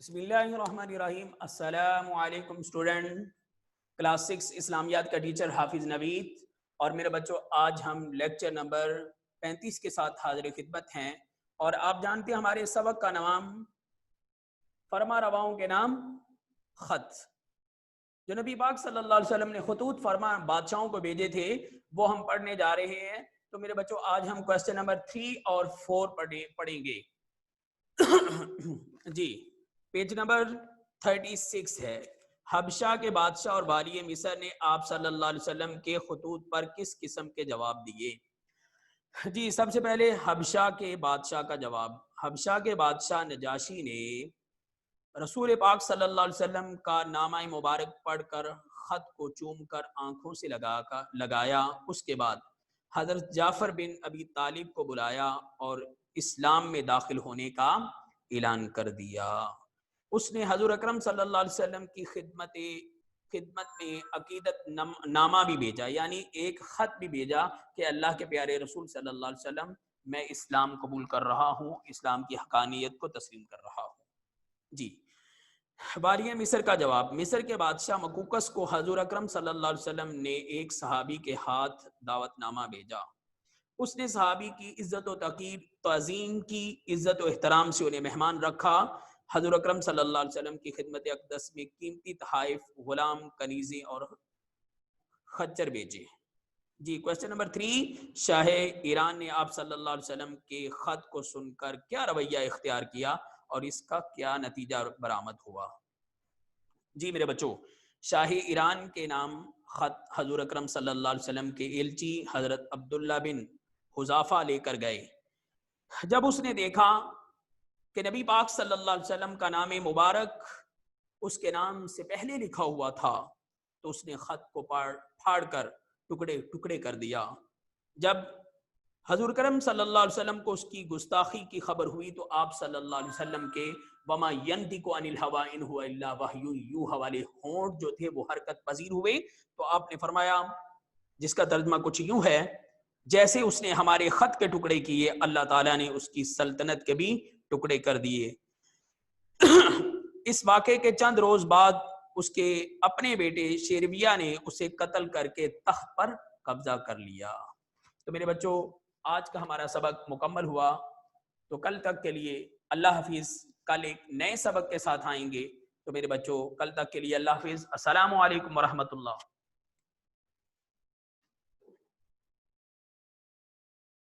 بسم اللہ الرحمن الرحیم۔ السلام علیکم اسٹوڈنٹ، کلاس 6 اسلامیات کا ٹیچر حافظ نوید۔ اور میرے بچوں، آج ہم لیکچر نمبر 35 کے ساتھ حاضر خدمت ہیں، اور آپ جانتے ہیں ہمارے سبق کا نام فرما رواؤں کے نام خط۔ جو نبی پاک صلی اللہ علیہ وسلم نے خطوط فرما بادشاہوں کو بھیجے تھے وہ ہم پڑھنے جا رہے ہیں۔ تو میرے بچوں، آج ہم کوسچن نمبر 3 اور 4 پڑھیں گے۔ جی، پیج نمبر 36 ہے۔ حبشہ کے بادشاہ اور والی مصر نے آپ صلی اللہ علیہ وسلم کے خطوط پر کس قسم کے جواب دیے؟ جی، سب سے پہلے حبشہ کے بادشاہ کا جواب۔ حبشہ کے بادشاہ نجاشی نے رسول پاک صلی اللہ علیہ وسلم کا نامہ مبارک پڑھ کر خط کو چوم کر آنکھوں سے لگایا۔ اس کے بعد حضرت جعفر بن ابی طالب کو بلایا اور اسلام میں داخل ہونے کا اعلان کر دیا۔ اس نے حضور اکرم صلی اللہ علیہ وسلم کی خدمت میں عقیدت نامہ بھی بھیجا، یعنی ایک خط بھی بھیجا کہ اللہ کے پیارے رسول صلی اللہ علیہ وسلم، میں اسلام قبول کر رہا ہوں، اسلام کی حقانیت کو تسلیم کر رہا ہوں۔ جی، والی مصر کا جواب۔ مصر کے بادشاہ مقوقس کو حضور اکرم صلی اللہ علیہ وسلم نے ایک صحابی کے ہاتھ دعوت نامہ بھیجا۔ اس نے صحابی کی عزت و تعظیم کی، عزت و احترام سے انہیں مہمان رکھا۔ حضور اکرم صلی اللہ علیہ وسلم کی خدمت اقدس میں قیمتی تحائف، غلام، کنیزیں اور خچر بھیجے۔ جی، کوسچن نمبر 3، شاہ ایران نے آپ صلی اللہ علیہ وسلم کے خط کو سن کر کیا رویہ اختیار کیا اور اس کا کیا نتیجہ برآمد ہوا؟ جی میرے بچوں، شاہ ایران کے نام خط حضور اکرم صلی اللہ علیہ وسلم کے ایلچی حضرت عبداللہ بن حذافہ لے کر گئے۔ جب اس نے دیکھا کہ نبی پاک صلی اللہ علیہ وسلم کا نام مبارک اس کے نام سے پہلے لکھا ہوا تھا تو اس نے خط کو پھاڑ کر ٹکڑے ٹکڑے کر دیا۔ جب حضور کرم صلی اللہ علیہ وسلم کو اس کی گستاخی کی خبر ہوئی تو آپ صلی اللہ علیہ وسلم کے وما ینطق عن الہوی ان هو الا وحی یوحی والے ہونٹ جو تھے وہ حرکت پذیر ہوئے۔ تو آپ نے فرمایا، جس کا ترجمہ کچھ یوں ہے، جیسے اس نے ہمارے خط کے ٹکڑے کیے، اللہ تعالیٰ نے اس کی سلطنت کے بھی ٹکڑے کر دیے۔ اس واقعے کے چند روز بعد اس کے اپنے بیٹے شیرویہ نے اسے قتل کر کے تخت پر قبضہ کر لیا۔ تو میرے بچوں، آج کا ہمارا سبق مکمل ہوا۔ تو کل تک کے لیے اللہ حافظ۔ کل ایک نئے سبق کے ساتھ آئیں گے۔ تو میرے بچوں، کل تک کے لیے اللہ حافظ۔ السلام علیکم ورحمۃ اللہ۔